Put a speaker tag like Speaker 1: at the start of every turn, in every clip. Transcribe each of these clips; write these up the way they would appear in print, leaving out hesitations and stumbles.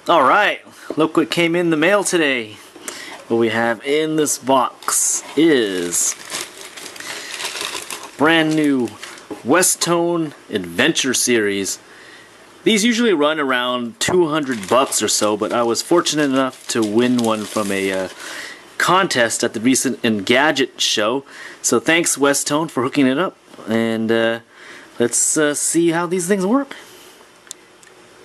Speaker 1: Alright, look what came in the mail today. What we have in this box is brand new Westone Adventure Series. These usually run around $200 or so, but I was fortunate enough to win one from a contest at the recent Engadget show. So thanks Westone for hooking it up, and let's see how these things work.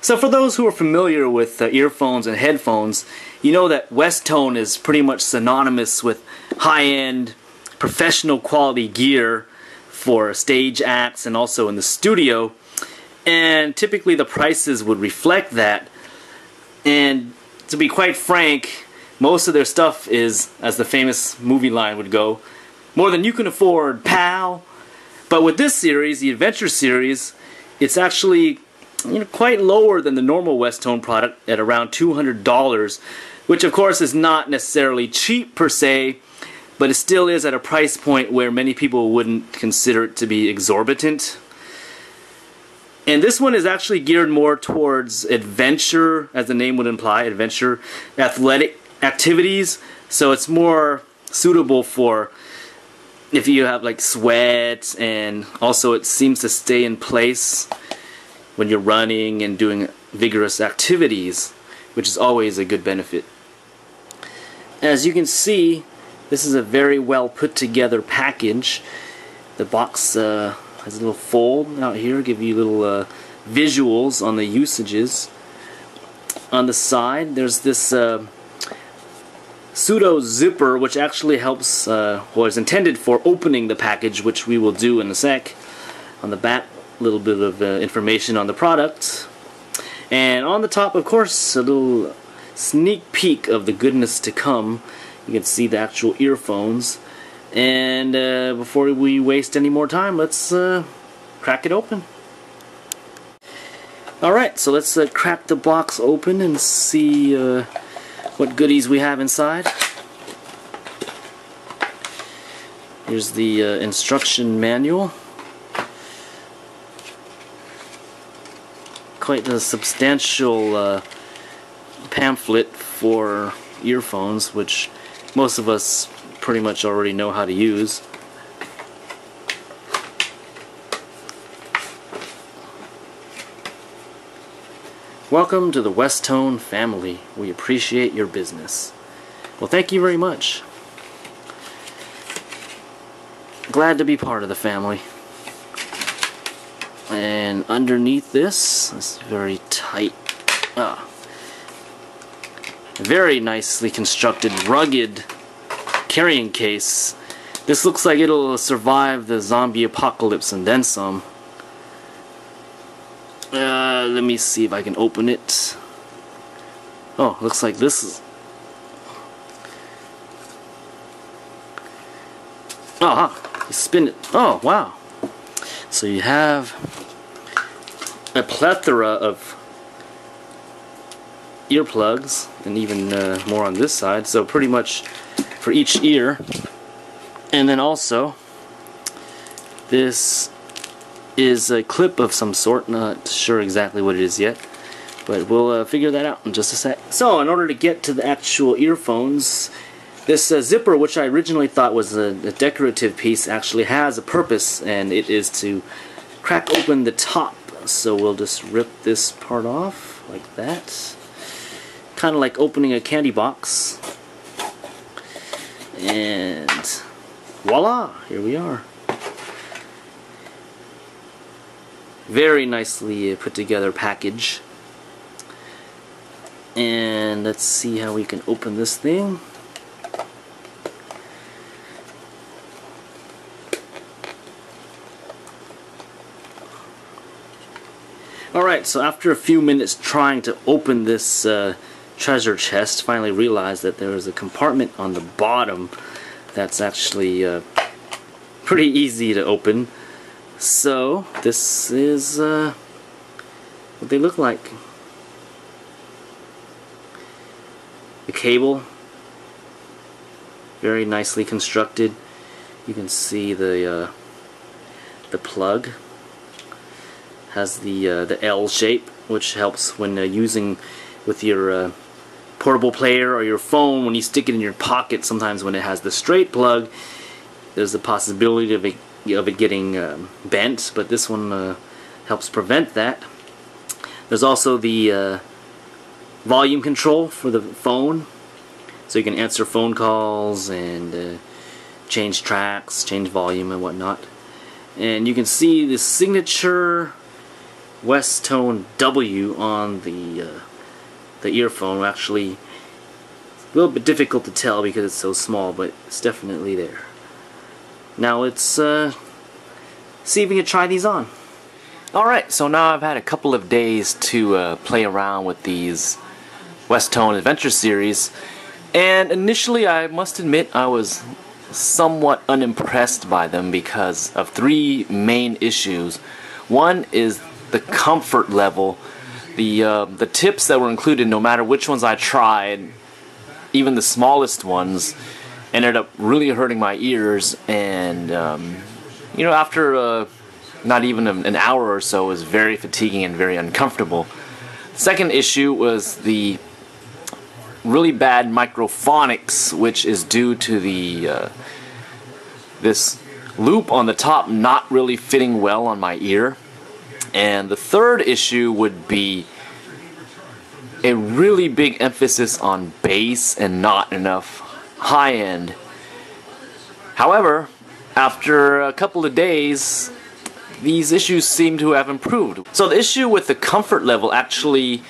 Speaker 1: So for those who are familiar with earphones and headphones, you know that Westone is pretty much synonymous with high-end, professional quality gear for stage acts and also in the studio. And typically the prices would reflect that. And to be quite frank, most of their stuff is, as the famous movie line would go, more than you can afford, pal. But with this series, the Adventure Series, it's actually quite lower than the normal Westone product at around $200, which of course is not necessarily cheap per se, but it still is at a price point where many people wouldn't consider it to be exorbitant. And this one is actually geared more towards adventure, as the name would imply, adventure athletic activities. So it's more suitable for if you have like sweat, and also it seems to stay in place when you're running and doing vigorous activities, which is always a good benefit. As you can see, this is a very well put together package. The box has a little fold out here, give you little visuals on the usages. On the side there's this pseudo zipper, which actually helps, or is intended for opening the package, which we will do in a sec. On the back, a little bit of information on the product, and on the top, of course, a little sneak peek of the goodness to come. You can see the actual earphones, and before we waste any more time, let's crack it open. Alright, so let's crack the box open and see what goodies we have inside. Here's the instruction manual. Quite a substantial pamphlet for earphones, which most of us pretty much already know how to use. Welcome to the Westone family. We appreciate your business. Well, thank you very much. Glad to be part of the family. And underneath this very tight, very nicely constructed, rugged carrying case. This looks like it'll survive the zombie apocalypse and then some. Let me see if I can open it. Oh, looks like this is... you spin it. Oh, wow. So you have a plethora of earplugs, and even more on this side, so pretty much for each ear. And then also this is a clip of some sort, not sure exactly what it is yet, but we'll figure that out in just a sec. So in order to get to the actual earphones, this zipper, which I originally thought was a decorative piece, actually has a purpose, and it is to crack open the top. So we'll just rip this part off like that, kind of like opening a candy box, and voila, here we are. Very nicely put together package. And let's see how we can open this thing. Alright, so after a few minutes trying to open this treasure chest, finally realized that there was a compartment on the bottom that's actually pretty easy to open. So this is what they look like. The cable, very nicely constructed. You can see the plug has the L shape, which helps when using with your portable player or your phone. When you stick it in your pocket, sometimes when it has the straight plug, there's a possibility of it getting bent, but this one helps prevent that. There's also the volume control for the phone, so you can answer phone calls and change tracks, change volume and whatnot. And you can see the signature Westone W on the earphone. Actually, a little bit difficult to tell because it's so small, but it's definitely there. Now let's see if we can try these on. Alright, so now I've had a couple of days to play around with these Westone Adventure Series, and initially I must admit I was somewhat unimpressed by them because of three main issues. One is the comfort level. The tips that were included, no matter which ones I tried, even the smallest ones, ended up really hurting my ears, and you know, after not even an hour or so, it was very fatiguing and very uncomfortable. Second issue was the really bad microphonics, which is due to the this loop on the top not really fitting well on my ear. And the third issue would be a really big emphasis on bass and not enough high end. However, after a couple of days, these issues seem to have improved. So the issue with the comfort level, actually,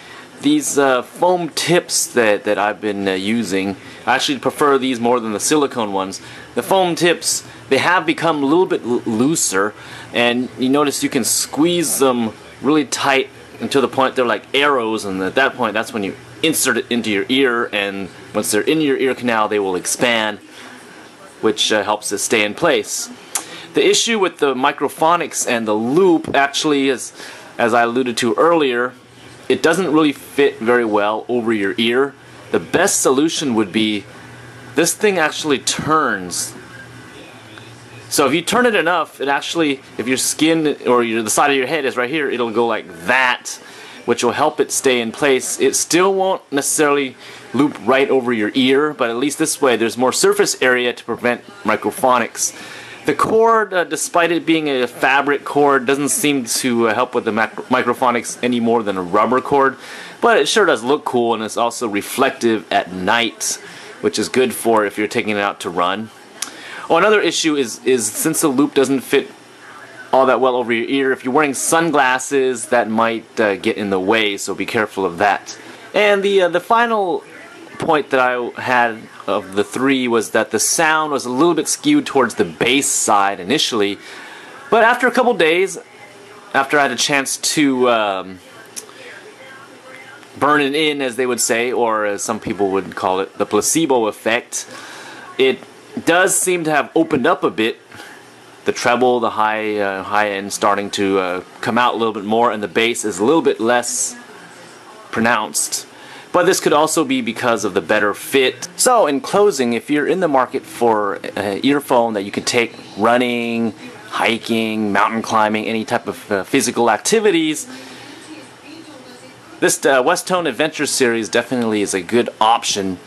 Speaker 1: these foam tips that I've been using, I actually prefer these more than the silicone ones. The foam tips, they have become a little bit looser, and you notice you can squeeze them really tight until the point they're like arrows, and at that point that's when you insert it into your ear, and once they're in your ear canal they will expand, which helps it stay in place. The issue with the microphonics and the loop actually is, as I alluded to earlier, it doesn't really fit very well over your ear. The best solution would be this thing actually turns. So if you turn it enough, it actually, if your skin or the side of your head is right here, it'll go like that, which will help it stay in place. It still won't necessarily loop right over your ear, but at least this way there's more surface area to prevent microphonics. The cord, despite it being a fabric cord, doesn't seem to help with the microphonics any more than a rubber cord, but it sure does look cool, and it's also reflective at night, which is good for if you're taking it out to run. Oh, another issue is since the loop doesn't fit all that well over your ear, if you're wearing sunglasses, that might get in the way, so be careful of that. And the final point that I had of the three was that the sound was a little bit skewed towards the bass side initially, but after a couple days, after I had a chance to burn it in, as they would say, or as some people would call it, the placebo effect, it does seem to have opened up a bit. The treble, the high end starting to come out a little bit more, and the bass is a little bit less pronounced. But this could also be because of the better fit. So in closing, if you're in the market for an earphone that you can take running, hiking, mountain climbing, any type of physical activities, this Westone Adventure Series definitely is a good option,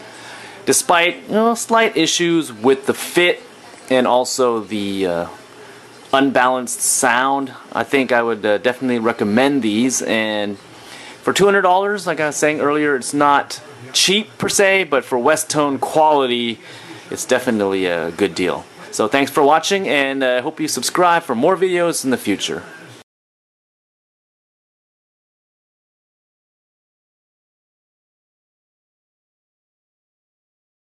Speaker 1: despite slight issues with the fit and also the unbalanced sound. I think I would definitely recommend these, and for $200, like I was saying earlier, it's not cheap per se, but for Westone quality, it's definitely a good deal. So thanks for watching, and I hope you subscribe for more videos in the future.